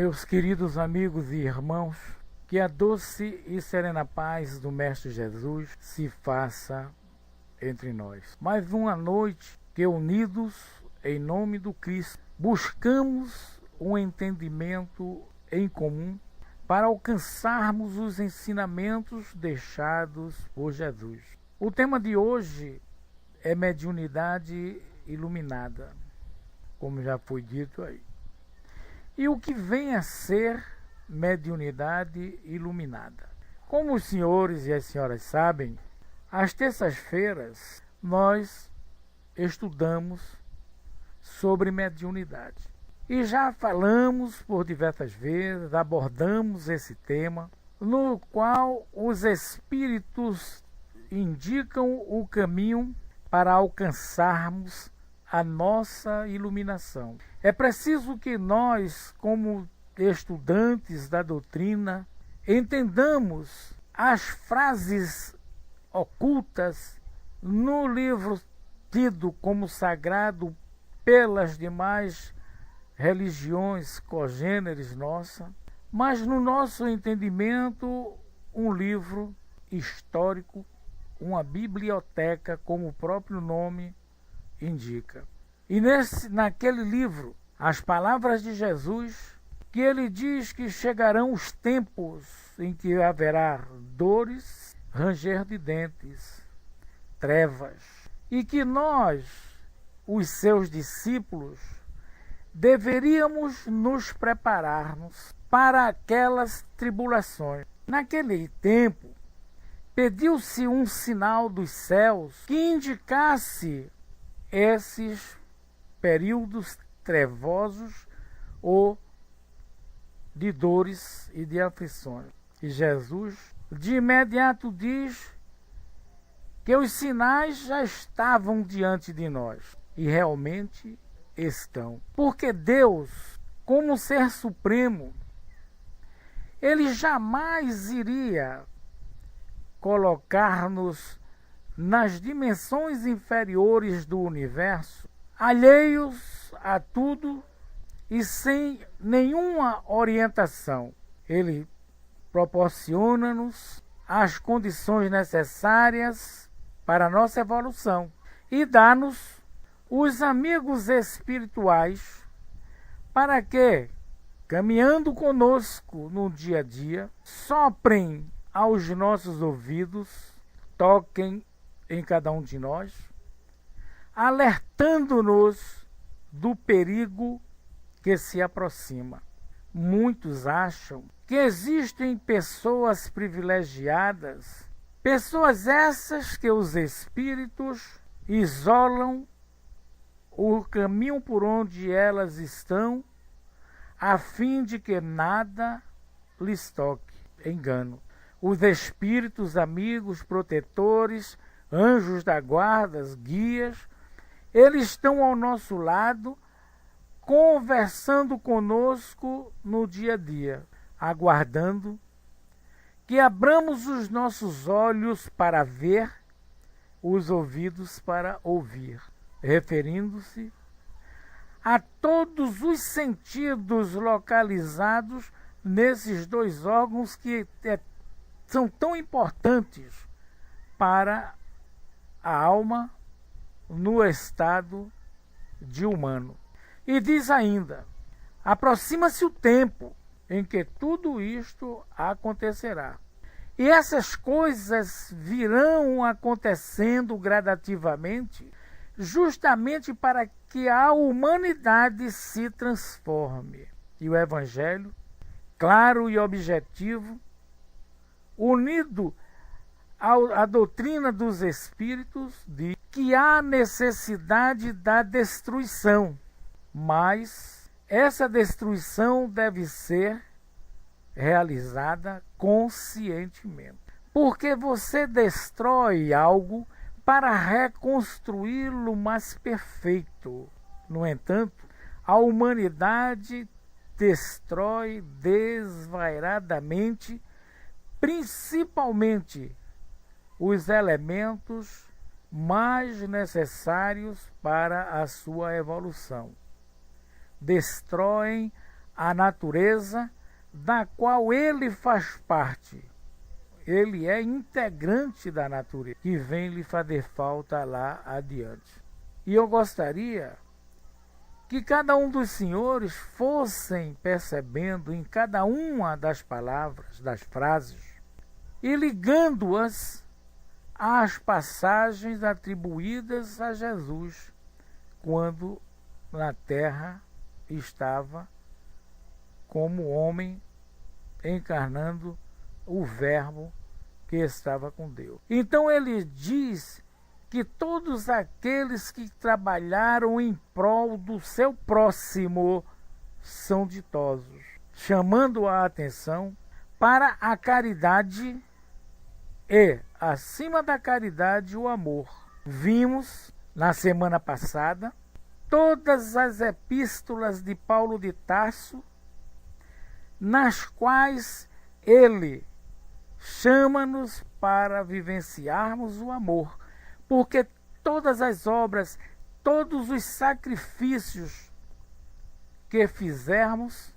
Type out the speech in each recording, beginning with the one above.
Meus queridos amigos e irmãos, que a doce e serena paz do Mestre Jesus se faça entre nós. Mais uma noite que, unidos em nome do Cristo, buscamos um entendimento em comum para alcançarmos os ensinamentos deixados por Jesus. O tema de hoje é mediunidade iluminada, como já foi dito aí. E o que vem a ser mediunidade iluminada? Como os senhores e as senhoras sabem, às terças-feiras nós estudamos sobre mediunidade. E já falamos por diversas vezes, abordamos esse tema, no qual os espíritos indicam o caminho para alcançarmos a nossa iluminação. É preciso que nós, como estudantes da doutrina, entendamos as frases ocultas no livro tido como sagrado pelas demais religiões congêneres nossa, mas no nosso entendimento, um livro histórico, uma biblioteca, como o próprio nome indica. E naquele livro, as palavras de Jesus, que ele diz que chegarão os tempos em que haverá dores, ranger de dentes, trevas, e que nós, os seus discípulos, deveríamos nos prepararmos para aquelas tribulações. Naquele tempo, pediu-se um sinal dos céus que indicasse esses períodos trevosos ou de dores e de aflições. E Jesus, de imediato, diz que os sinais já estavam diante de nós. E realmente estão. Porque Deus, como ser supremo, ele jamais iria colocar-nos nas dimensões inferiores do universo, alheios a tudo e sem nenhuma orientação. Ele proporciona-nos as condições necessárias para a nossa evolução e dá-nos os amigos espirituais para que, caminhando conosco no dia a dia, soprem aos nossos ouvidos, toquem em cada um de nós, alertando-nos do perigo que se aproxima. Muitos acham que existem pessoas privilegiadas, pessoas essas que os espíritos isolam o caminho por onde elas estão, a fim de que nada lhes toque. Engano. Os espíritos amigos, protetores, anjos da guarda, guias, eles estão ao nosso lado, conversando conosco no dia a dia, aguardando que abramos os nossos olhos para ver, os ouvidos para ouvir, referindo-se a todos os sentidos localizados nesses dois órgãos que são tão importantes para a alma no estado de humano. E diz ainda: aproxima-se o tempo em que tudo isto acontecerá. E essas coisas virão acontecendo gradativamente, justamente para que a humanidade se transforme. E o Evangelho, claro e objetivo, unido à doutrina dos Espíritos, diz que há necessidade da destruição, mas essa destruição deve ser realizada conscientemente. Porque você destrói algo para reconstruí-lo mais perfeito. No entanto, a humanidade destrói desvairadamente, principalmente os elementos mais necessários para a sua evolução. Destroem a natureza da qual ele faz parte. Ele é integrante da natureza, que vem lhe fazer falta lá adiante. E eu gostaria que cada um dos senhores fossem percebendo em cada uma das palavras, das frases, e ligando-as às passagens atribuídas a Jesus, quando na terra estava como homem, encarnando o Verbo que estava com Deus. Então ele diz que todos aqueles que trabalharam em prol do seu próximo são ditosos, chamando a atenção para a caridade e, acima da caridade, o amor. Vimos na semana passada todas as epístolas de Paulo de Tarso, nas quais ele chama-nos para vivenciarmos o amor, porque todas as obras, todos os sacrifícios que fizermos,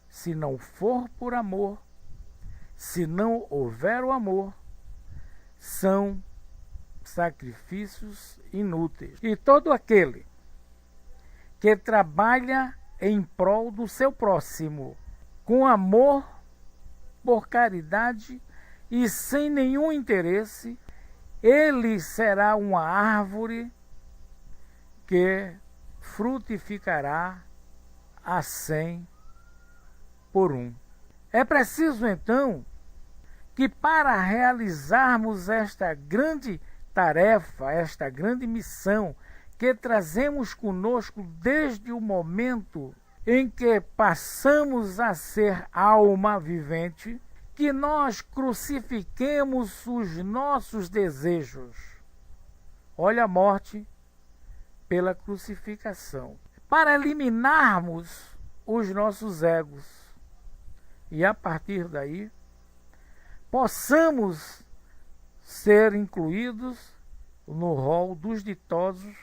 se não for por amor, se não houver o amor, são sacrifícios inúteis. E todo aquele que trabalha em prol do seu próximo, com amor, por caridade e sem nenhum interesse, ele será uma árvore que frutificará a 100 por 1. É preciso, então, que para realizarmos esta grande tarefa, esta grande missão que trazemos conosco desde o momento em que passamos a ser alma vivente, que nós crucifiquemos os nossos desejos. Olha a morte pela crucificação. Para eliminarmos os nossos egos. E a partir daí, possamos ser incluídos no rol dos ditosos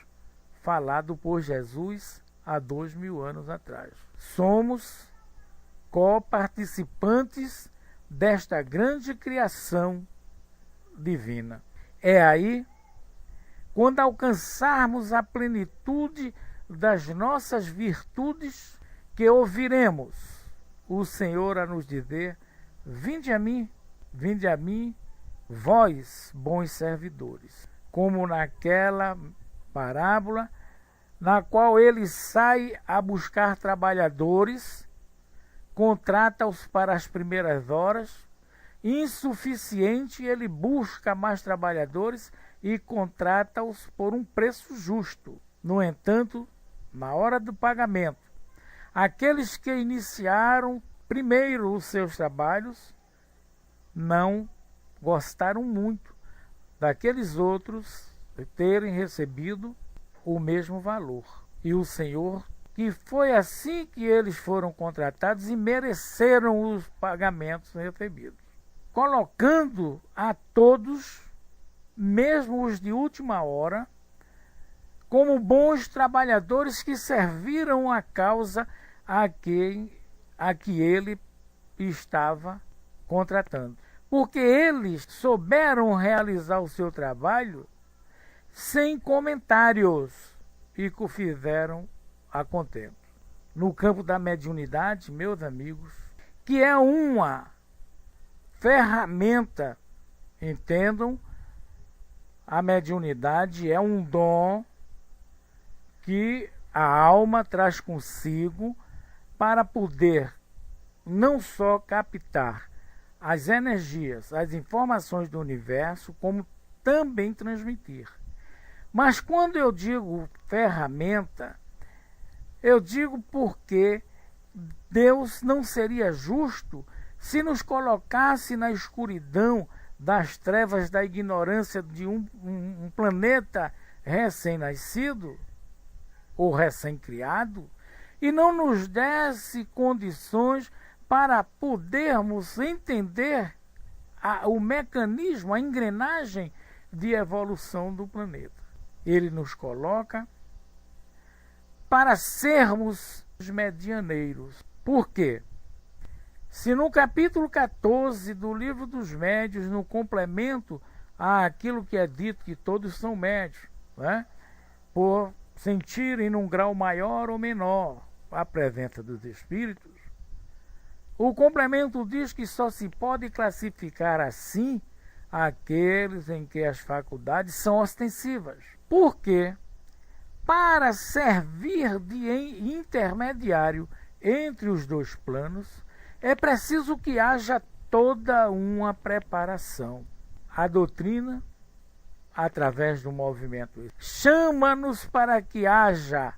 falado por Jesus há 2000 anos atrás. Somos coparticipantes desta grande criação divina. É aí, quando alcançarmos a plenitude das nossas virtudes, que ouviremos o Senhor a nos dizer: vinde a mim, vós, bons servidores. Como naquela parábola, na qual ele sai a buscar trabalhadores, contrata-os para as primeiras horas, insuficiente, ele busca mais trabalhadores e contrata-os por um preço justo. No entanto, na hora do pagamento, aqueles que iniciaram primeiro os seus trabalhos não gostaram muito daqueles outros terem recebido o mesmo valor. E o Senhor, que foi assim que eles foram contratados e mereceram os pagamentos recebidos, colocando a todos, mesmo os de última hora, como bons trabalhadores que serviram a causa a que ele estava contratando. Porque eles souberam realizar o seu trabalho sem comentários e que o fizeram a contento. No campo da mediunidade, meus amigos, que é uma ferramenta, entendam, a mediunidade é um dom que a alma traz consigo para poder não só captar as energias, as informações do universo, como também transmitir. Mas quando eu digo ferramenta, eu digo porque Deus não seria justo se nos colocasse na escuridão das trevas da ignorância de um planeta recém-nascido ou recém-criado e não nos desse condições para podermos entender o mecanismo, a engrenagem de evolução do planeta. Ele nos coloca para sermos os medianeiros, Por quê? Se no capítulo 14 do Livro dos Médiuns, no complemento àquilo que é dito que todos são médios, né? Por sentirem num grau maior ou menor a presença dos espíritos, o complemento diz que só se pode classificar assim aqueles em que as faculdades são ostensivas. Por quê? Para servir de intermediário entre os dois planos, é preciso que haja toda uma preparação. A doutrina, através do movimento, chama-nos para que haja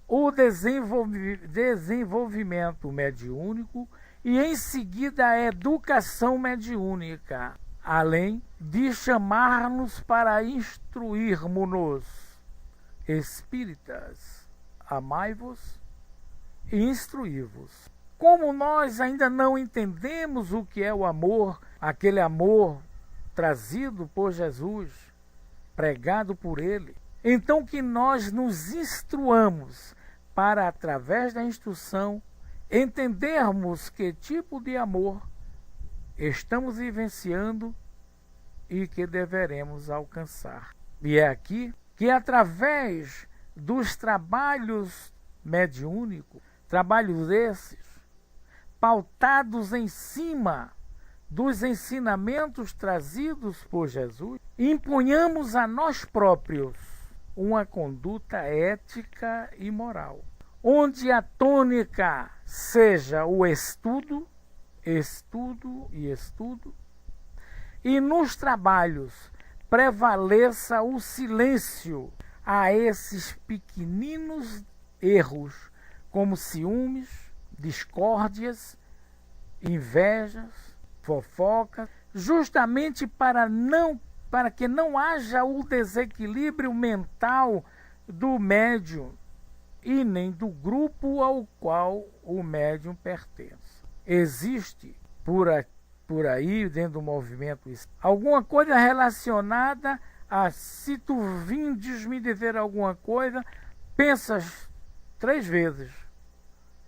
o desenvolvimento mediúnico e, em seguida, a educação mediúnica, além de chamar-nos para instruirmos-nos. Espíritas, amai-vos e instruí-vos. Como nós ainda não entendemos o que é o amor, aquele amor trazido por Jesus, pregado por Ele, então que nós nos instruamos para, através da instrução, entendermos que tipo de amor estamos vivenciando e que deveremos alcançar. E é aqui que, através dos trabalhos mediúnicos, trabalhos esses, pautados em cima dos ensinamentos trazidos por Jesus, impunhamos a nós próprios uma conduta ética e moral, onde a tônica seja o estudo, e nos trabalhos prevaleça o silêncio a esses pequeninos erros, como ciúmes, discórdias, invejas, fofocas, justamente para que não haja o desequilíbrio mental do médium e nem do grupo ao qual o médium pertence. Existe por aí, dentro do movimento, alguma coisa relacionada a: se tu vindes me dizer alguma coisa, pensas 3 vezes.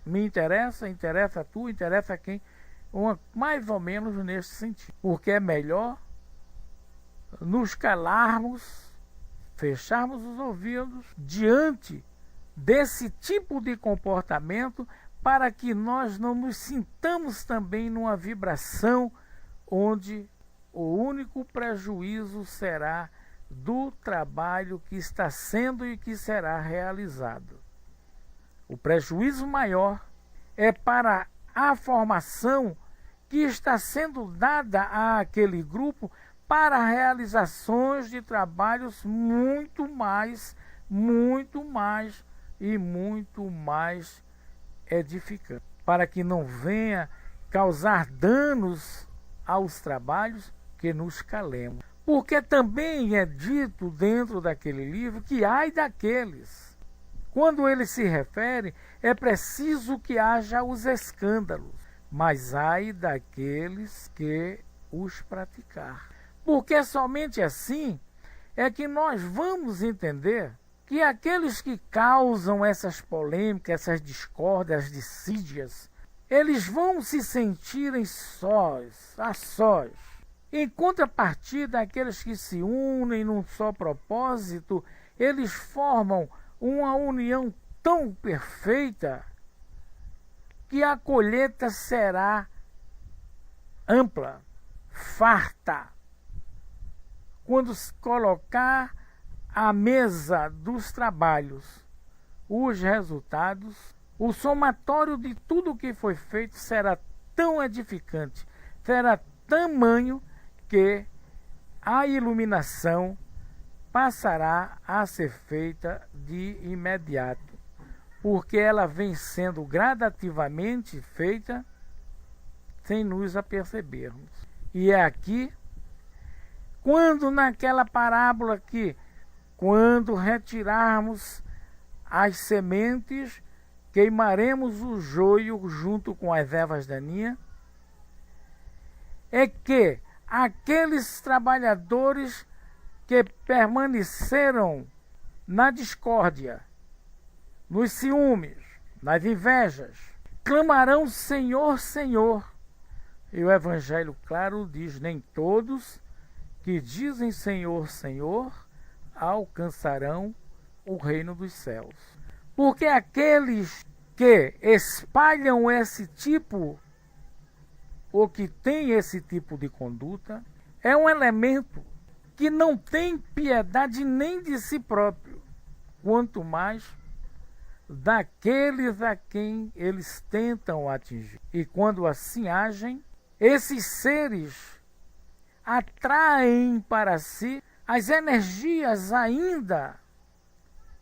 Me interessa a tu, interessa a quem? Mais ou menos nesse sentido. Porque é melhor nos calarmos, fecharmos os ouvidos diante desse tipo de comportamento, para que nós não nos sintamos também numa vibração onde o único prejuízo será do trabalho que está sendo e que será realizado. O prejuízo maior é para a formação que está sendo dada àquele grupo para realizações de trabalhos muito mais edificante, para que não venha causar danos aos trabalhos, que nos calemos. Porque também é dito dentro daquele livro que ai daqueles. Quando ele se refere, é preciso que haja os escândalos, mas ai daqueles que os praticar. Porque somente assim é que nós vamos entender que aqueles que causam essas polêmicas, essas discórdias, as dissídias, eles vão se sentirem sós, a sós. Em contrapartida, aqueles que se unem num só propósito, eles formam uma união tão perfeita que a colheita será ampla, farta. Quando se colocar à mesa dos trabalhos os resultados, o somatório de tudo que foi feito será tão edificante, será tamanho que a iluminação passará a ser feita de imediato, porque ela vem sendo gradativamente feita sem nos apercebermos. E é aqui, quando naquela parábola que, quando retirarmos as sementes, queimaremos o joio junto com as ervas daninhas, é que aqueles trabalhadores que permaneceram na discórdia, nos ciúmes, nas invejas, clamarão Senhor, Senhor. E o Evangelho, claro, diz: nem todos que dizem Senhor, Senhor, alcançarão o reino dos céus. Porque aqueles que espalham esse tipo, ou que têm esse tipo de conduta, é um elemento que não tem piedade nem de si próprio, quanto mais daqueles a quem eles tentam atingir. E quando assim agem, esses seres atraem para si as energias ainda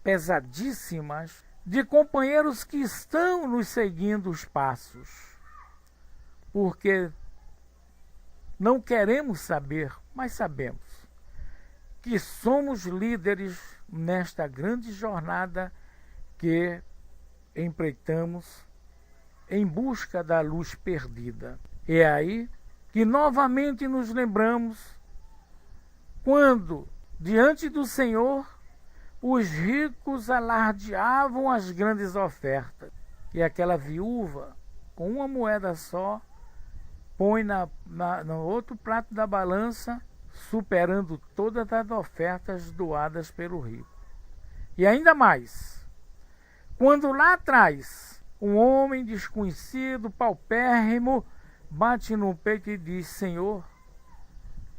pesadíssimas de companheiros que estão nos seguindo os passos. Porque não queremos saber, mas sabemos que somos líderes nesta grande jornada que empreitamos em busca da luz perdida. É aí que novamente nos lembramos quando, diante do Senhor, os ricos alardeavam as grandes ofertas. E aquela viúva, com uma moeda só, põe no outro prato da balança, superando todas as ofertas doadas pelo rico. E ainda mais, quando lá atrás, um homem desconhecido, paupérrimo, bate no peito e diz: Senhor,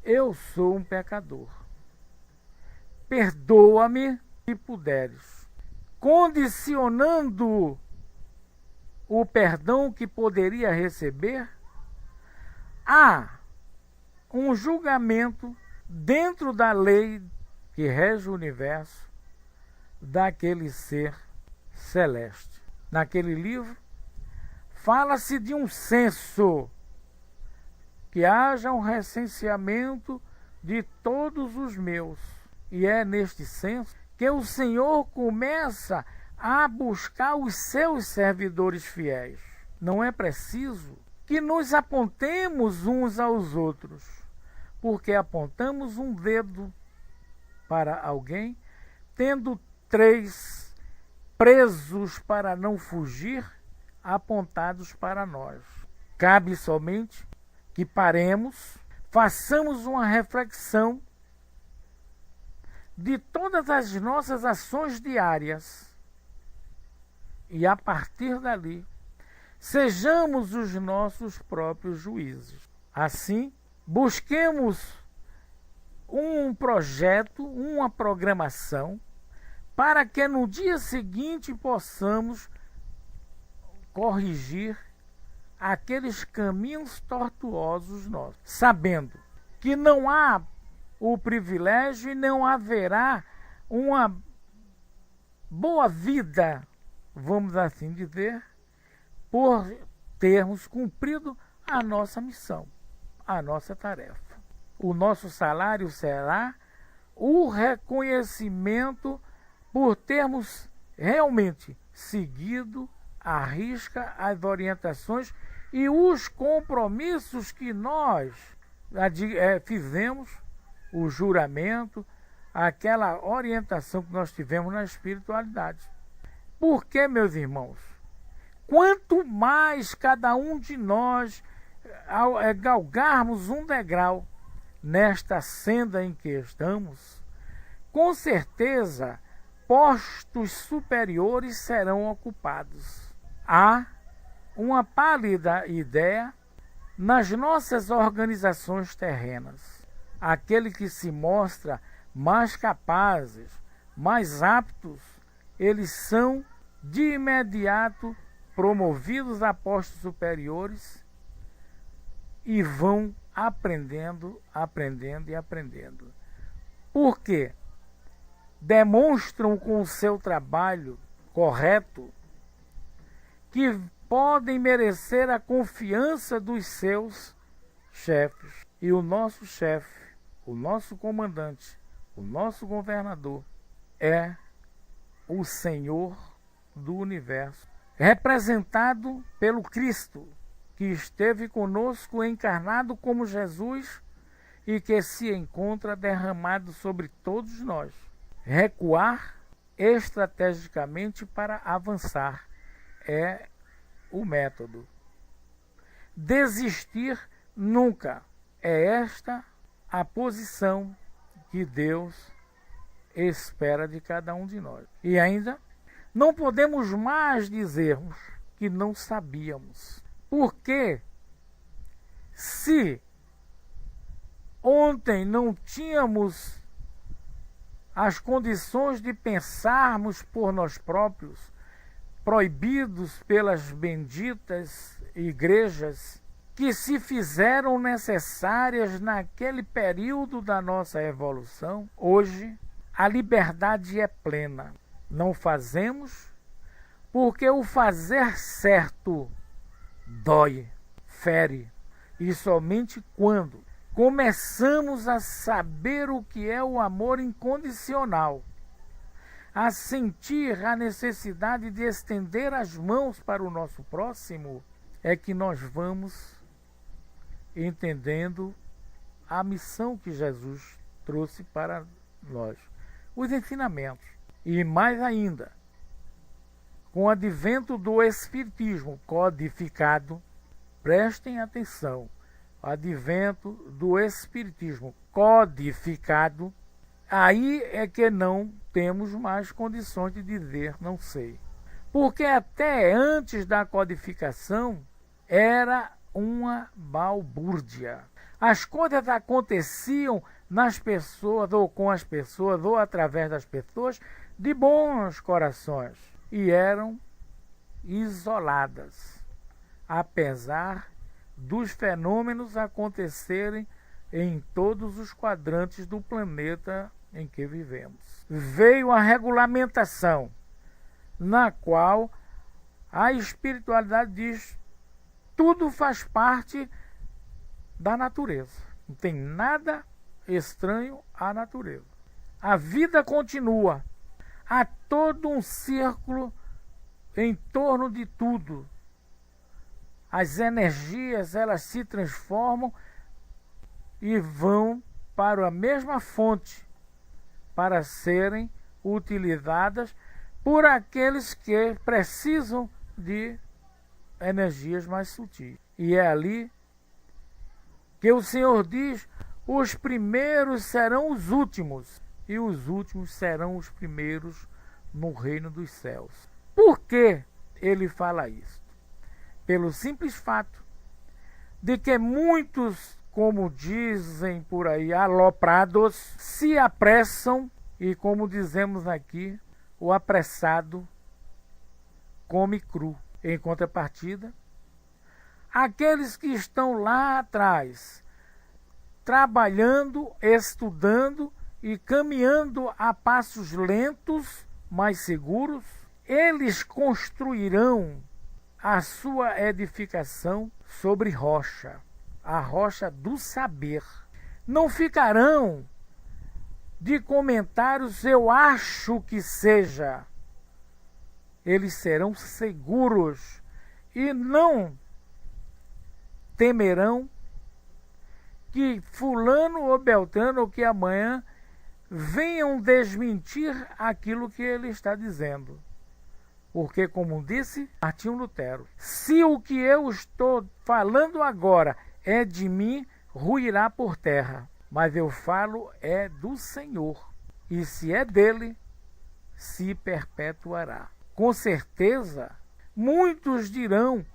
eu sou um pecador. Perdoa-me se puderes. Condicionando o perdão que poderia receber a um julgamento dentro da lei que rege o universo daquele ser celeste. Naquele livro, fala-se de um censo, que haja um recenseamento de todos os meus. E é neste censo que o Senhor começa a buscar os seus servidores fiéis. Não é preciso que nos apontemos uns aos outros, porque apontamos um dedo para alguém, tendo 3 presos para não fugir, apontados para nós. Cabe somente que paremos, façamos uma reflexão de todas as nossas ações diárias e, a partir dali, sejamos os nossos próprios juízes. Assim, busquemos um projeto, uma programação, para que no dia seguinte possamos corrigir aqueles caminhos tortuosos nossos, sabendo que não há o privilégio e não haverá uma boa vida, vamos assim dizer, por termos cumprido a nossa missão, a nossa tarefa. O nosso salário será o reconhecimento por termos realmente seguido à risca as orientações e os compromissos que nós fizemos, o juramento, aquela orientação que nós tivemos na espiritualidade. Porque, meus irmãos, quanto mais cada um de nós galgarmos um degrau nesta senda em que estamos, com certeza postos superiores serão ocupados. Há uma pálida ideia nas nossas organizações terrenas. Aquele que se mostra mais capazes, mais aptos, eles são de imediato promovidos a postos superiores e vão aprendendo. Por quê? Demonstram com o seu trabalho correto que podem merecer a confiança dos seus chefes. E o nosso chefe, o nosso comandante, o nosso governador é o Senhor do universo, representado pelo Cristo, que esteve conosco encarnado como Jesus e que se encontra derramado sobre todos nós. Recuar estrategicamente para avançar é o método. Desistir nunca. É esta a posição que Deus espera de cada um de nós. E ainda, não podemos mais dizermos que não sabíamos. Porque se ontem não tínhamos as condições de pensarmos por nós próprios, proibidos pelas benditas igrejas que se fizeram necessárias naquele período da nossa evolução, hoje a liberdade é plena. Não fazemos porque o fazer certo dói, fere, e somente quando começamos a saber o que é o amor incondicional, a sentir a necessidade de estender as mãos para o nosso próximo, é que nós vamos entendendo a missão que Jesus trouxe para nós, os ensinamentos. E mais ainda, com o advento do Espiritismo codificado, prestem atenção, o advento do Espiritismo codificado, aí é que não temos mais condições de dizer não sei. Porque até antes da codificação era uma balbúrdia. As coisas aconteciam nas pessoas, ou com as pessoas, ou através das pessoas, de bons corações, e eram isoladas, apesar dos fenômenos acontecerem em todos os quadrantes do planeta em que vivemos. Veio a regulamentação, na qual a espiritualidade diz: tudo faz parte da natureza. Não tem nada estranho à natureza. A vida continua. Há todo um círculo em torno de tudo. As energias, elas se transformam e vão para a mesma fonte para serem utilizadas por aqueles que precisam de energias mais sutis. E é ali que o Senhor diz: os primeiros serão os últimos, e os últimos serão os primeiros no reino dos céus. Por que ele fala isso? Pelo simples fato de que muitos, como dizem por aí, aloprados, se apressam, e como dizemos aqui, o apressado come cru. Em contrapartida, aqueles que estão lá atrás, trabalhando, estudando e caminhando a passos lentos, mas seguros, eles construirão a sua edificação sobre rocha, a rocha do saber. Não ficarão de comentários eu acho que seja. Eles serão seguros e não temerão que fulano ou beltrano, ou que amanhã venham desmentir aquilo que ele está dizendo. Porque, como disse Martinho Lutero, se o que eu estou falando agora é de mim, ruirá por terra. Mas eu falo é do Senhor. E se é dele, se perpetuará. Com certeza, muitos dirão: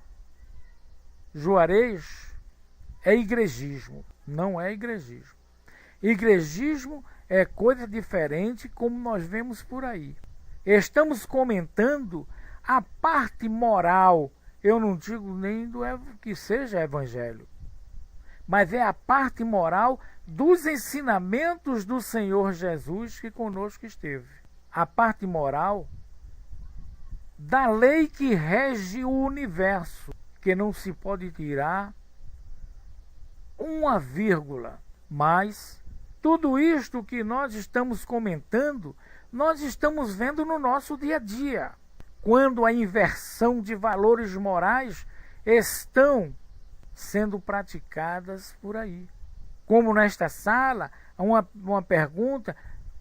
Juarez, é igrejismo. Não é igrejismo. Igrejismo é coisa diferente, como nós vemos por aí. Estamos comentando a parte moral. Eu não digo nem que seja evangelho, mas é a parte moral dos ensinamentos do Senhor Jesus que conosco esteve. A parte moral da lei que rege o universo, que não se pode tirar uma vírgula. Mas tudo isto que nós estamos comentando, nós estamos vendo no nosso dia a dia, quando a inversão de valores morais estão sendo praticadas por aí. Como nesta sala, uma pergunta: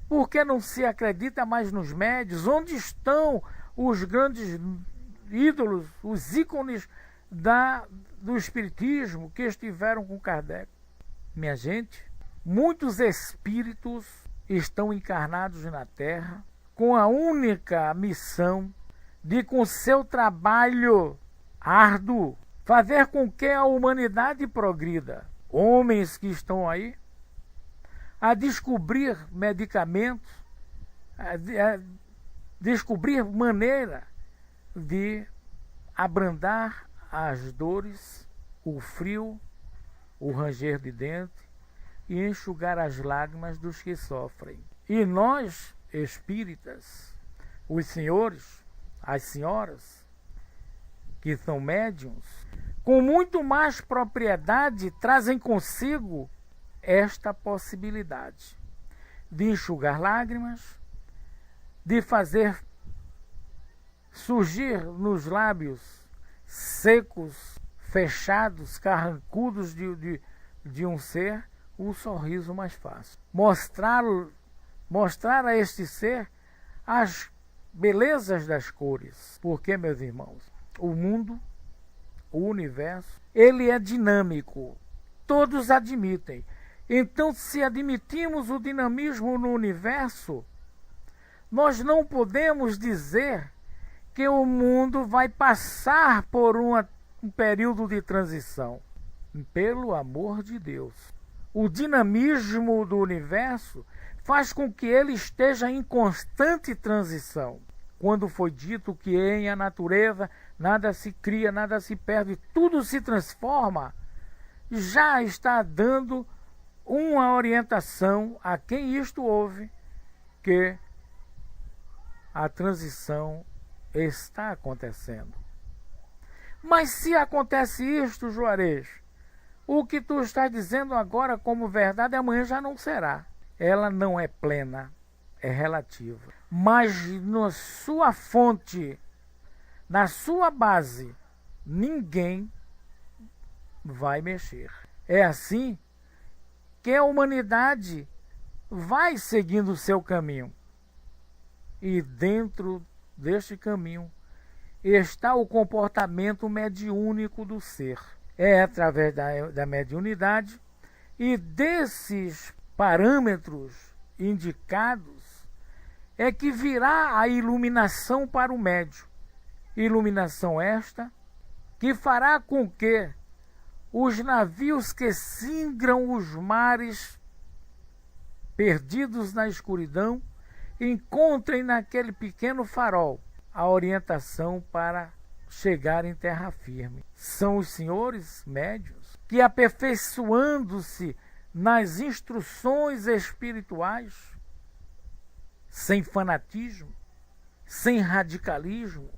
por que não se acredita mais nos médios? Onde estão os grandes ídolos, os ícones do espiritismo que estiveram com Kardec. Minha gente, muitos espíritos estão encarnados na Terra com a única missão de, com seu trabalho árduo, fazer com que a humanidade progrida. Homens que estão aí a descobrir medicamentos, a descobrir maneira de abrandar as dores, o frio, o ranger de dente e enxugar as lágrimas dos que sofrem. E nós, espíritas, os senhores, as senhoras, que são médiuns, com muito mais propriedade trazem consigo esta possibilidade de enxugar lágrimas, de fazer surgir nos lábios secos, fechados, carrancudos de um ser, o sorriso mais fácil. Mostrar a este ser as belezas das cores. Porque, meus irmãos, o mundo, o universo, ele é dinâmico. Todos admitem. Então, se admitimos o dinamismo no universo, nós não podemos dizer que o mundo vai passar por um período de transição. Pelo amor de Deus. O dinamismo do universo faz com que ele esteja em constante transição. Quando foi dito que em a natureza nada se cria, nada se perde, tudo se transforma, já está dando uma orientação a quem isto ouve, que a transição está acontecendo. Mas se acontece isto, Juarez, o que tu estás dizendo agora como verdade, amanhã já não será. Ela não é plena, é relativa. Mas na sua fonte, na sua base, ninguém vai mexer. É assim que a humanidade vai seguindo o seu caminho. E dentro deste caminho está o comportamento mediúnico do ser. É através da mediunidade e desses parâmetros indicados é que virá a iluminação para o médium. Iluminação esta que fará com que os navios que singram os mares perdidos na escuridão encontrem naquele pequeno farol a orientação para chegar em terra firme. São os senhores médiuns que, aperfeiçoando-se nas instruções espirituais, sem fanatismo, sem radicalismo,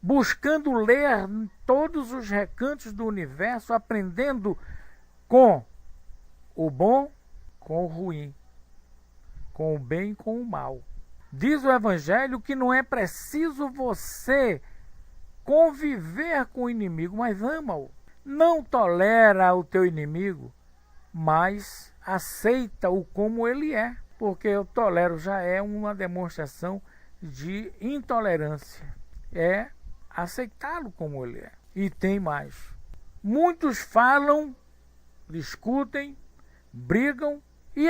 buscando ler todos os recantos do universo, aprendendo com o bom, com o ruim, com o bem e com o mal. Diz o Evangelho que não é preciso você conviver com o inimigo, mas ama-o. Não tolera o teu inimigo, mas aceita-o como ele é. Porque eu tolero já é uma demonstração de intolerância. É aceitá-lo como ele é. E tem mais. Muitos falam, discutem, brigam e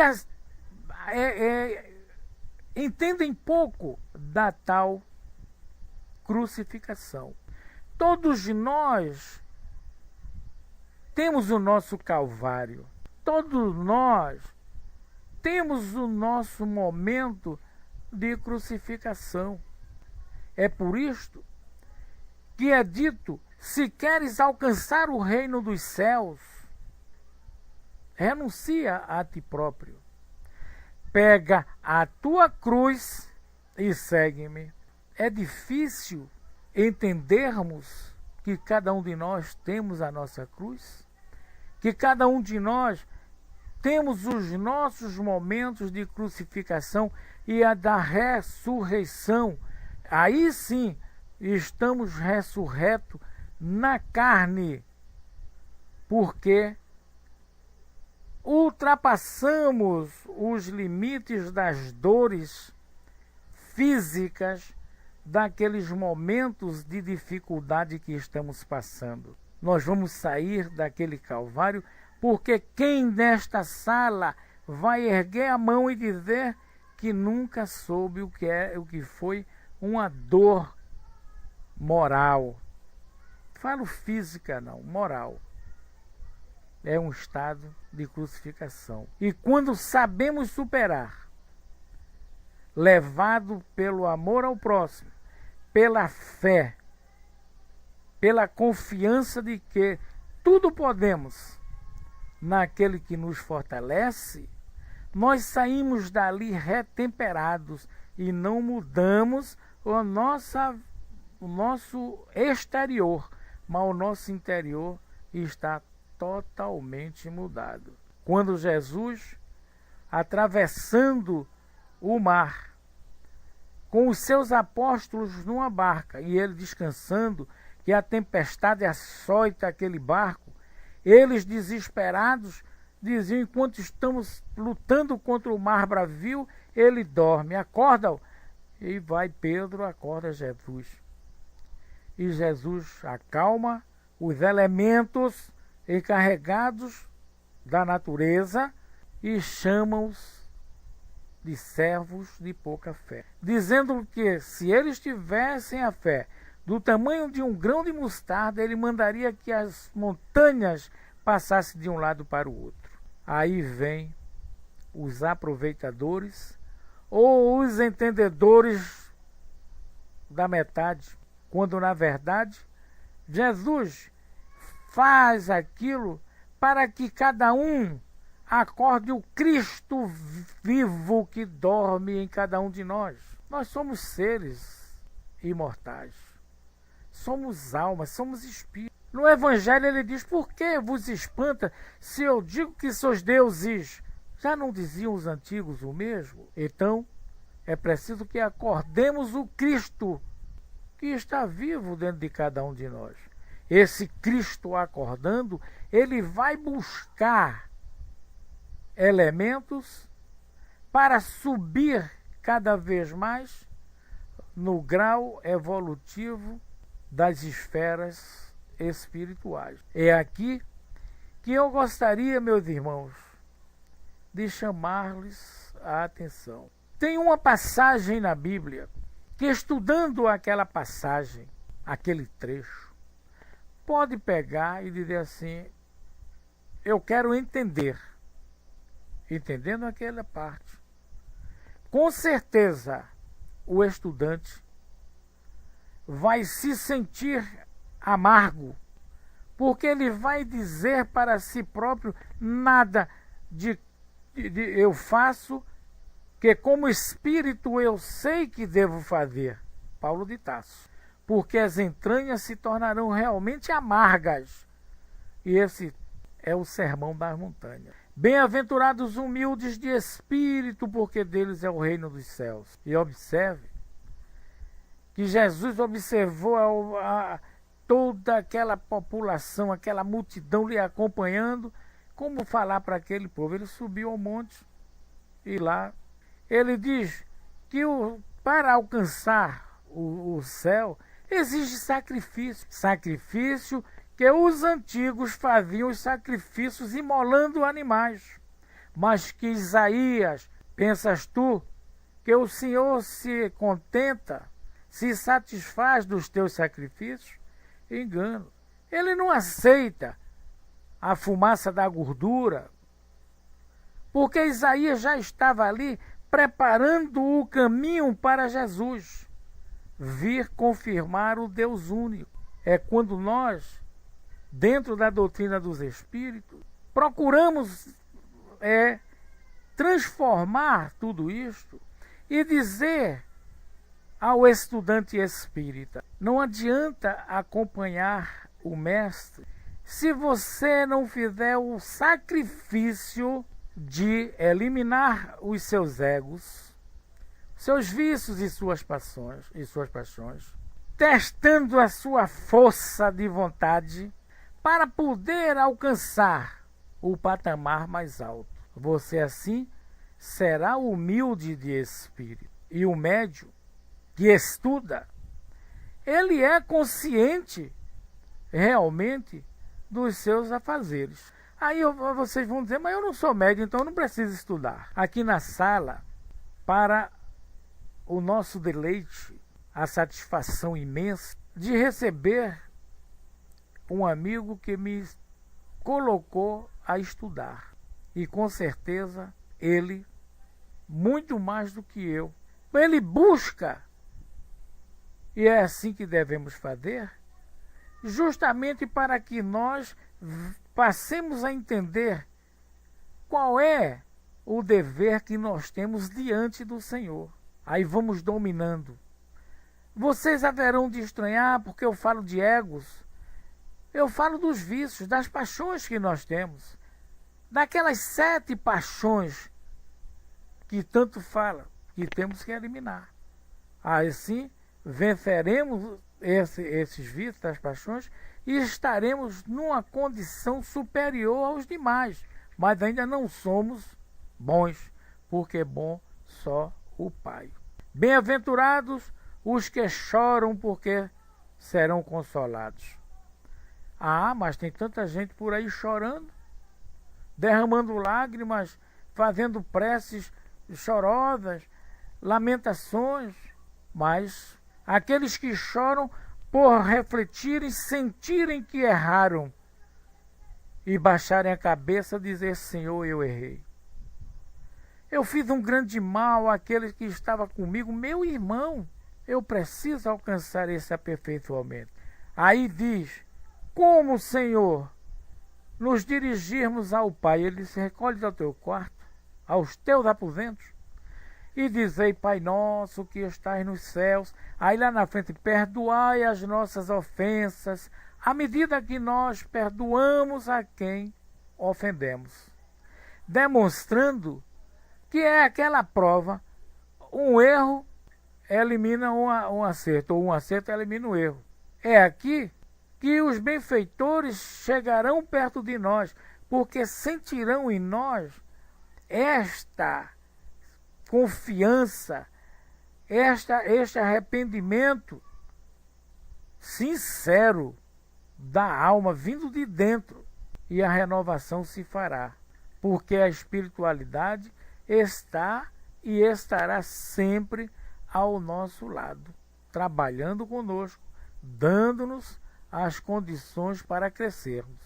entendem pouco da tal crucificação. Todos nós temos o nosso Calvário. Todos nós temos o nosso momento de crucificação. É por isto que é dito: se queres alcançar o reino dos céus, renuncia a ti próprio. Pega a tua cruz e segue-me. É difícil entendermos que cada um de nós temos a nossa cruz, que cada um de nós temos os nossos momentos de crucificação e a da ressurreição. Aí sim estamos ressurretos na carne, porque ultrapassamos os limites das dores físicas daqueles momentos de dificuldade que estamos passando. Nós vamos sair daquele calvário, porque quem nesta sala vai erguer a mão e dizer que nunca soube o que foi uma dor moral. Falo física não, moral. É um estado de crucificação. E quando sabemos superar, levado pelo amor ao próximo, pela fé, pela confiança de que tudo podemos naquele que nos fortalece, nós saímos dali retemperados e não mudamos o nosso exterior, mas o nosso interior está totalmente mudado. Quando Jesus, atravessando o mar, com os seus apóstolos numa barca, e ele descansando, que a tempestade açoita aquele barco, eles desesperados diziam, enquanto estamos lutando contra o mar bravio, ele dorme, acorda-o. E vai Pedro, acorda Jesus. E Jesus acalma os elementos encarregados da natureza e chama-os de servos de pouca fé, dizendo que se eles tivessem a fé do tamanho de um grão de mostarda, ele mandaria que as montanhas passassem de um lado para o outro. Aí vem os aproveitadores ou os entendedores da metade, quando na verdade Jesus faz aquilo para que cada um acorde o Cristo vivo que dorme em cada um de nós. Nós somos seres imortais, somos almas, somos espíritos. No Evangelho ele diz, por que vos espanta se eu digo que sois deuses? Já não diziam os antigos o mesmo? Então, é preciso que acordemos o Cristo que está vivo dentro de cada um de nós. Esse Cristo acordando, ele vai buscar elementos para subir cada vez mais no grau evolutivo das esferas espirituais. É aqui que eu gostaria, meus irmãos, de chamar-lhes a atenção. Tem uma passagem na Bíblia que, estudando aquela passagem, aquele trecho, pode pegar e dizer assim, eu quero entender. Entendendo aquela parte. Com certeza, o estudante vai se sentir amargo, porque ele vai dizer para si próprio, nada de eu faço, que como espírito eu sei que devo fazer. Paulo de Tarso. Porque as entranhas se tornarão realmente amargas. E esse é o sermão das montanhas. Bem-aventurados humildes de espírito, porque deles é o reino dos céus. E observe que Jesus observou toda aquela população, aquela multidão lhe acompanhando. Como falar para aquele povo? Ele subiu ao monte e lá ele diz que para alcançar o céu exige sacrifício. Sacrifício que os antigos faziam os sacrifícios imolando animais. Mas que Isaías, pensas tu, que o Senhor se contenta, se satisfaz dos teus sacrifícios? Engano. Ele não aceita a fumaça da gordura, porque Isaías já estava ali preparando o caminho para Jesus vir confirmar o Deus único. É quando nós, dentro da doutrina dos Espíritos, procuramos transformar tudo isto e dizer ao estudante espírita, não adianta acompanhar o mestre se você não fizer o sacrifício de eliminar os seus egos, seus vícios e suas paixões, testando a sua força de vontade para poder alcançar o patamar mais alto. Você assim será humilde de espírito. E o médium que estuda ele é consciente realmente dos seus afazeres. Aí vocês vão dizer, mas eu não sou médium, então eu não preciso estudar. Aqui na sala, para o nosso deleite, a satisfação imensa de receber um amigo que me colocou a estudar. E com certeza ele, muito mais do que eu, ele busca, e é assim que devemos fazer, justamente para que nós passemos a entender qual é o dever que nós temos diante do Senhor. Aí vamos dominando. Vocês haverão de estranhar porque eu falo de egos. Eu falo dos vícios, das paixões que nós temos. Daquelas 7 paixões que tanto fala, que temos que eliminar. Assim, venceremos esses vícios, das paixões, e estaremos numa condição superior aos demais. Mas ainda não somos bons, porque é bom só o Pai. Bem-aventurados os que choram, porque serão consolados. Ah, mas tem tanta gente por aí chorando, derramando lágrimas, fazendo preces chorosas, lamentações, mas aqueles que choram por refletirem, sentirem que erraram e baixarem a cabeça e dizer: Senhor, eu errei. Eu fiz um grande mal àquele que estava comigo, meu irmão. Eu preciso alcançar esse aperfeiçoamento. Aí diz: como, Senhor, nos dirigirmos ao Pai? Ele disse: recolhe ao teu quarto, aos teus aposentos, e dizei: Pai nosso que estás nos céus. Aí lá na frente: perdoai as nossas ofensas, à medida que nós perdoamos a quem ofendemos. Demonstrando que é aquela prova: um erro elimina um acerto, ou um acerto elimina o erro. É aqui que os benfeitores chegarão perto de nós, porque sentirão em nós esta confiança, este arrependimento sincero da alma, vindo de dentro, e a renovação se fará, porque a espiritualidade está e estará sempre ao nosso lado, trabalhando conosco, dando-nos as condições para crescermos.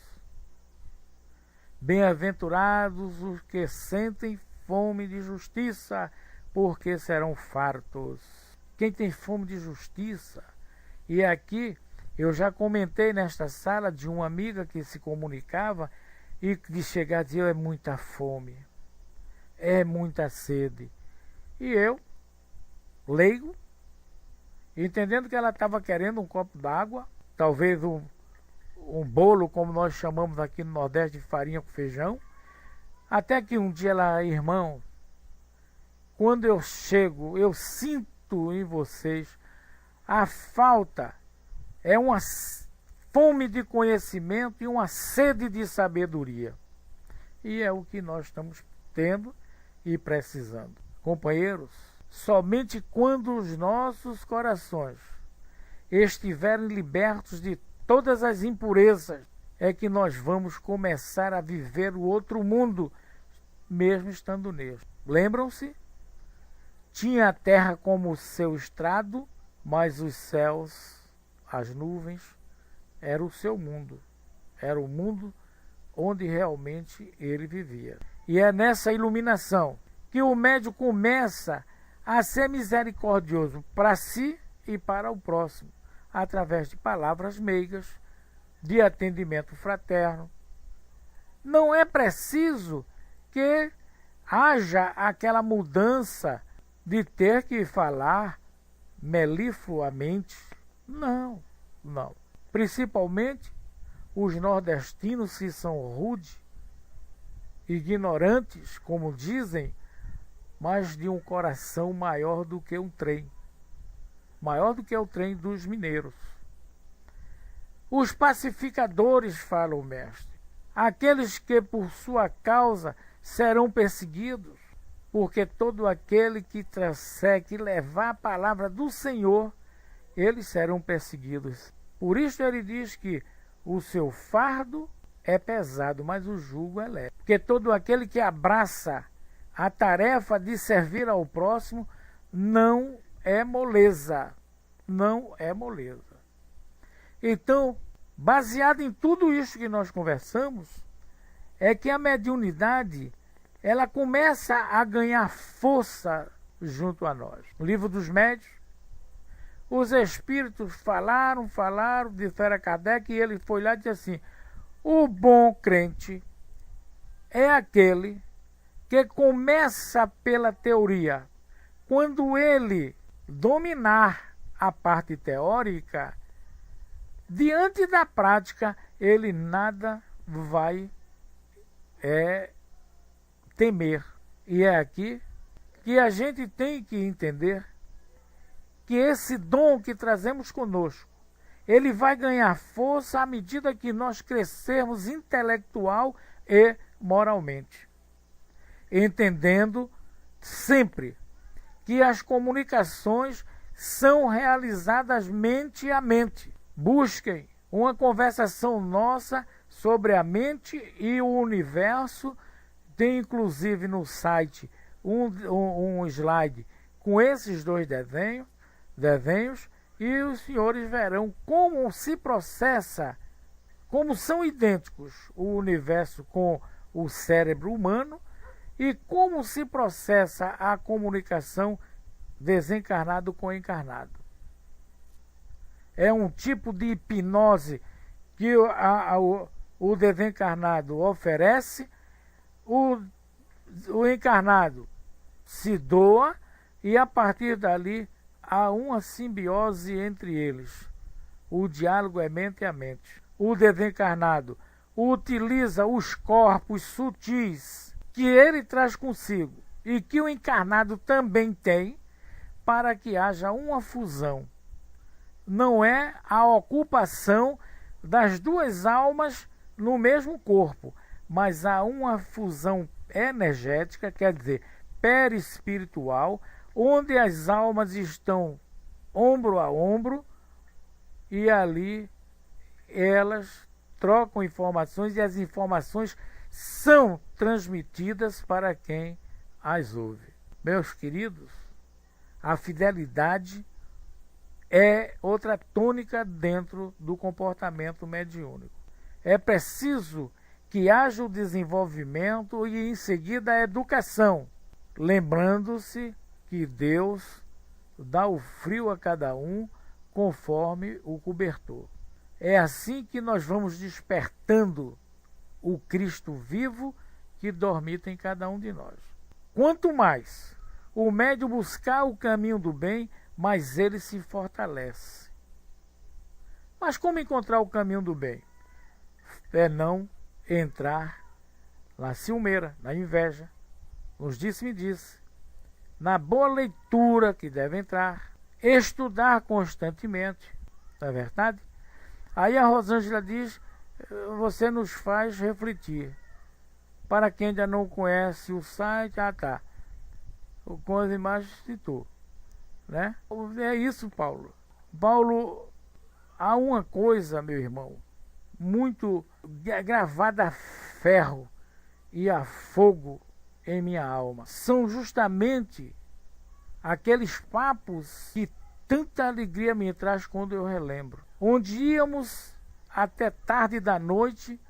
Bem-aventurados os que sentem fome de justiça, porque serão fartos. Quem tem fome de justiça, e aqui eu já comentei nesta sala de uma amiga que se comunicava e de chegar a dizer: é muita fome, é muita sede. E eu, leigo, entendendo que ela estava querendo um copo d'água, talvez um bolo, como nós chamamos aqui no Nordeste, de farinha com feijão. Até que um dia ela: irmão, quando eu chego, eu sinto em vocês a falta, é uma fome de conhecimento e uma sede de sabedoria. E é o que nós estamos tendo e precisando. Companheiros, somente quando os nossos corações estiverem libertos de todas as impurezas é que nós vamos começar a viver o outro mundo, mesmo estando neste. Lembram-se? Tinha a terra como seu estrado, mas os céus, as nuvens, era o seu mundo. Era o mundo onde realmente ele vivia. E é nessa iluminação que o médium começa a ser misericordioso para si e para o próximo, através de palavras meigas, de atendimento fraterno. Não é preciso que haja aquela mudança de ter que falar mellifluamente. Não, não. Principalmente os nordestinos, que são rudes, ignorantes, como dizem, mas de um coração maior do que um trem. Maior do que o trem dos mineiros. Os pacificadores, fala o mestre, aqueles que por sua causa serão perseguidos, porque todo aquele que trouxer, que levar a palavra do Senhor, eles serão perseguidos. Por isso ele diz que o seu fardo é pesado, mas o jugo é leve. Porque todo aquele que abraça a tarefa de servir ao próximo não é moleza. Não é moleza. Então, baseado em tudo isso que nós conversamos, é que a mediunidade, ela começa a ganhar força junto a nós. No livro dos médiuns, os espíritos falaram, disseram a Kardec, e ele foi lá e disse assim: o bom crente é aquele que começa pela teoria. Quando ele dominar a parte teórica, diante da prática, ele nada vai temer. E é aqui que a gente tem que entender que esse dom que trazemos conosco, ele vai ganhar força à medida que nós crescermos intelectual e moralmente. Entendendo sempre que as comunicações são realizadas mente a mente. Busquem uma conversação nossa sobre a mente e o universo. Tem inclusive no site um slide com esses dois desenhos, e os senhores verão como se processa, como são idênticos o universo com o cérebro humano e como se processa a comunicação desencarnado com encarnado. É um tipo de hipnose que o desencarnado oferece, o encarnado se doa, e a partir dali há uma simbiose entre eles. O diálogo é mente a mente. O desencarnado utiliza os corpos sutis que ele traz consigo e que o encarnado também tem, para que haja uma fusão. Não é a ocupação das duas almas no mesmo corpo, mas há uma fusão energética, quer dizer, perispiritual, onde as almas estão ombro a ombro e ali elas trocam informações e as informações são transmitidas para quem as ouve. Meus queridos, a fidelidade é outra tônica dentro do comportamento mediúnico. É preciso que haja o desenvolvimento e em seguida a educação, lembrando-se que Deus dá o frio a cada um conforme o cobertor. É assim que nós vamos despertando o Cristo vivo que dormita em cada um de nós. Quanto mais o médium buscar o caminho do bem, mais ele se fortalece. Mas como encontrar o caminho do bem? É não entrar na ciumeira, na inveja, nos disse-me-disse, na boa leitura que deve entrar, estudar constantemente, não é verdade? Aí a Rosângela diz: você nos faz refletir. Para quem ainda não conhece o site, com as imagens citou, né? É isso, Paulo. Paulo, há uma coisa, meu irmão, muito gravada a ferro e a fogo em minha alma. São justamente aqueles papos que tanta alegria me traz quando eu relembro. Onde íamos até tarde da noite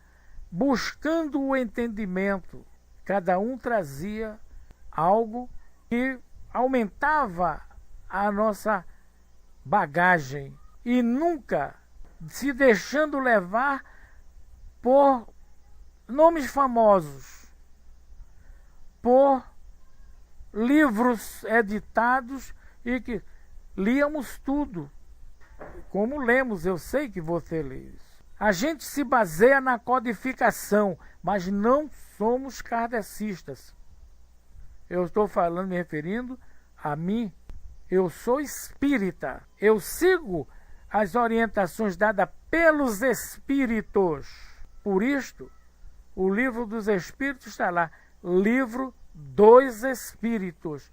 buscando o entendimento. Cada um trazia algo que aumentava a nossa bagagem e nunca se deixando levar por nomes famosos, por livros editados e que líamos tudo. Como lemos, eu sei que você lê isso. A gente se baseia na codificação, mas não somos kardecistas. Eu estou falando, me referindo a mim. Eu sou espírita. Eu sigo as orientações dadas pelos espíritos. Por isto, o livro dos espíritos está lá. Livro dos espíritos.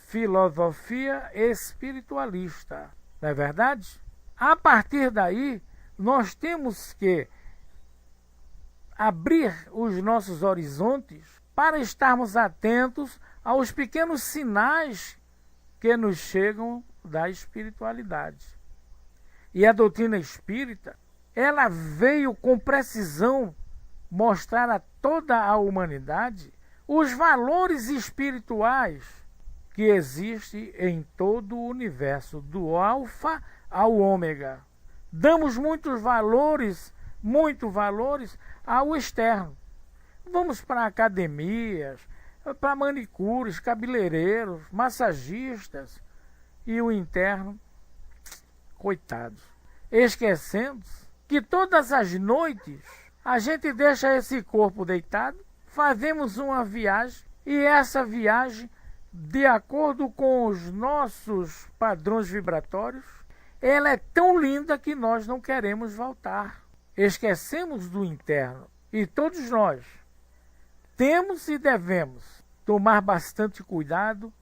Filosofia espiritualista. Não é verdade? A partir daí, nós temos que abrir os nossos horizontes para estarmos atentos aos pequenos sinais que nos chegam da espiritualidade. E a doutrina espírita, ela veio com precisão mostrar a toda a humanidade os valores espirituais que existem em todo o universo, do alfa ao ômega. Damos muitos valores ao externo. Vamos para academias, para manicures, cabeleireiros, massagistas, e o interno, coitados, esquecendo que todas as noites a gente deixa esse corpo deitado, fazemos uma viagem, e essa viagem, de acordo com os nossos padrões vibratórios, ela é tão linda que nós não queremos voltar. Esquecemos do interno. E todos nós temos e devemos tomar bastante cuidado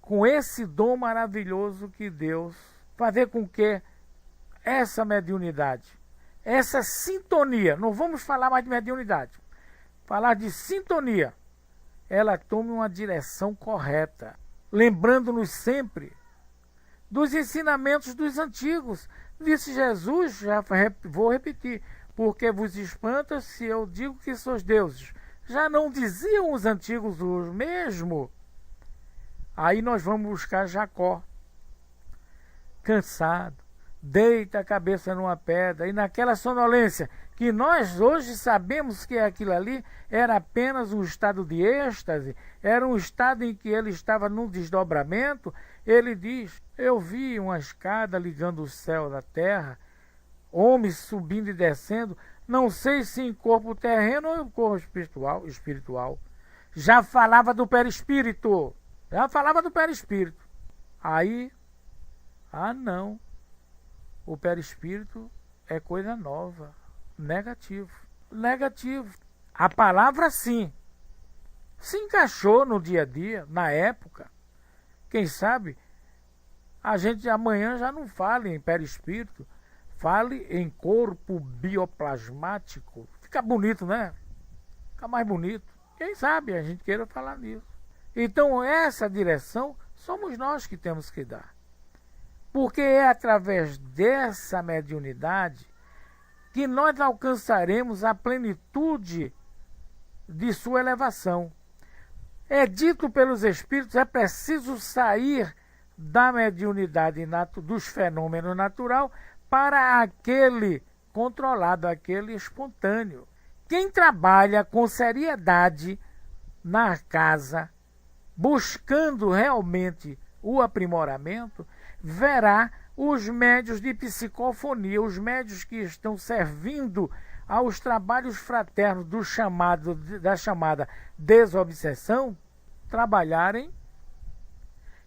com esse dom maravilhoso que Deus fazer com que essa mediunidade, essa sintonia, não vamos falar mais de mediunidade, falar de sintonia, ela tome uma direção correta, lembrando-nos sempre dos ensinamentos dos antigos. Disse Jesus, já vou repetir, porque vos espanta se eu digo que sois deuses. Já não diziam os antigos os mesmo? Aí nós vamos buscar Jacó, cansado, deita a cabeça numa pedra, e naquela sonolência, que nós hoje sabemos que aquilo ali era apenas um estado de êxtase, era um estado em que ele estava num desdobramento. Ele diz: eu vi uma escada ligando o céu da terra, homens subindo e descendo, não sei se em corpo terreno ou em corpo espiritual. Já falava do perispírito. Aí, não, o perispírito é coisa nova, negativo. A palavra sim, se encaixou no dia a dia, na época. Quem sabe a gente amanhã já não fale em perispírito, fale em corpo bioplasmático. Fica bonito, né? Fica mais bonito. Quem sabe a gente queira falar nisso. Então essa direção somos nós que temos que dar. Porque é através dessa mediunidade que nós alcançaremos a plenitude de sua elevação. É dito pelos Espíritos, é preciso sair da mediunidade dos fenômenos natural para aquele controlado, aquele espontâneo. Quem trabalha com seriedade na casa, buscando realmente o aprimoramento, verá os médios de psicofonia, os médios que estão servindo aos trabalhos fraternos da chamada desobsessão, trabalharem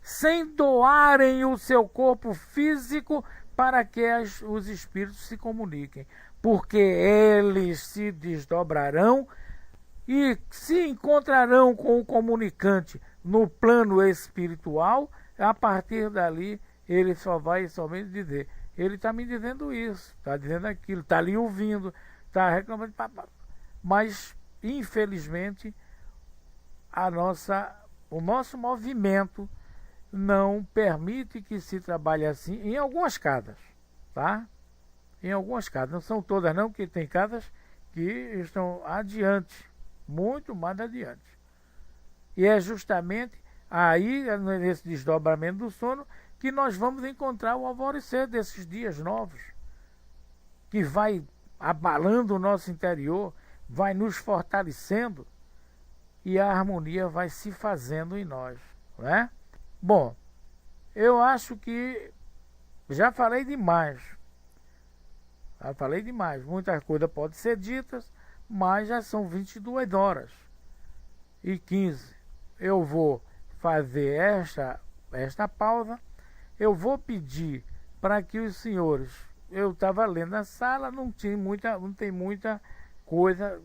sem doarem o seu corpo físico para que os espíritos se comuniquem, porque eles se desdobrarão e se encontrarão com o comunicante no plano espiritual. A partir dali ele só vai somente dizer: ele está me dizendo isso, está dizendo aquilo, está ali ouvindo, está reclamando, mas infelizmente o nosso movimento não permite que se trabalhe assim em algumas casas, tá? Em algumas casas, não são todas não, porque tem casas que estão adiante, muito mais adiante. E é justamente aí, nesse desdobramento do sono, que nós vamos encontrar o alvorecer desses dias novos, que vai abalando o nosso interior, vai nos fortalecendo e a harmonia vai se fazendo em nós, não é? Bom, eu acho que já falei demais. Muitas coisas podem ser ditas, mas já são 22h15. Eu vou fazer esta pausa. Eu vou pedir para que os senhores, eu estava lendo na sala, não tem muita coisa.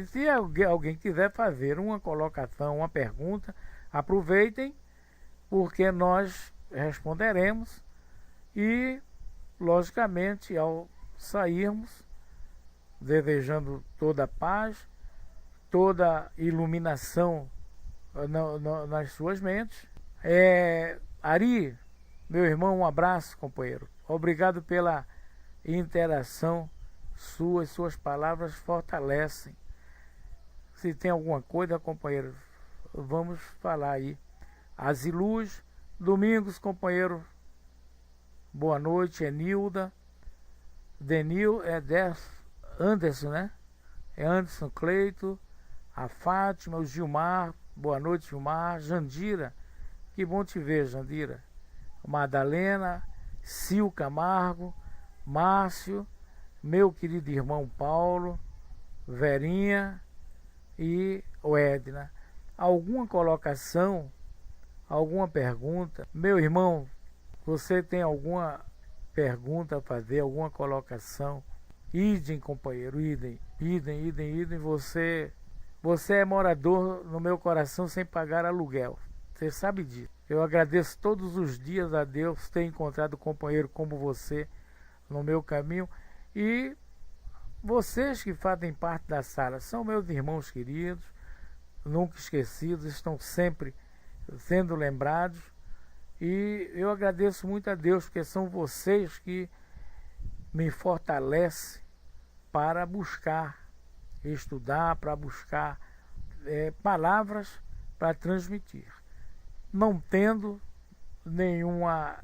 Se alguém quiser fazer uma colocação, uma pergunta, aproveitem, porque nós responderemos E, logicamente, ao sairmos, desejando toda a paz, toda iluminação nas suas mentes. Ari, meu irmão, um abraço, companheiro. Obrigado pela interação sua, suas palavras fortalecem. Se tem alguma coisa, companheiro, vamos falar aí. Aziluz, Domingos, companheiro, boa noite. Nilda, Denil, Anderson, né? É Anderson Cleito, a Fátima, o Gilmar, boa noite, Gilmar. Jandira, que bom te ver, Jandira. Madalena, Sil Camargo, Márcio, meu querido irmão Paulo, Verinha e o Edna. Alguma colocação, alguma pergunta? Meu irmão, você tem alguma pergunta a fazer, alguma colocação? Idem, companheiro, idem. Você é morador no meu coração sem pagar aluguel. Você sabe disso. Eu agradeço todos os dias a Deus ter encontrado um companheiro como você no meu caminho. E vocês que fazem parte da sala são meus irmãos queridos, nunca esquecidos, estão sempre sendo lembrados. E eu agradeço muito a Deus, porque são vocês que me fortalecem para buscar estudar, para buscar palavras para transmitir. Não tendo nenhuma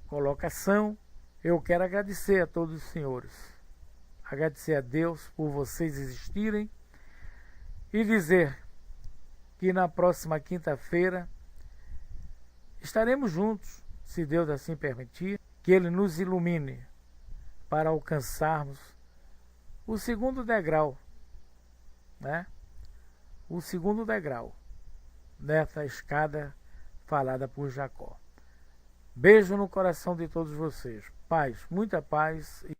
colocação, eu quero agradecer a todos os senhores, agradecer a Deus por vocês existirem e dizer que na próxima quinta-feira estaremos juntos, se Deus assim permitir, que Ele nos ilumine para alcançarmos o segundo degrau, né? O segundo degrau nessa escada falada por Jacó. Beijo no coração de todos vocês. Paz, muita paz.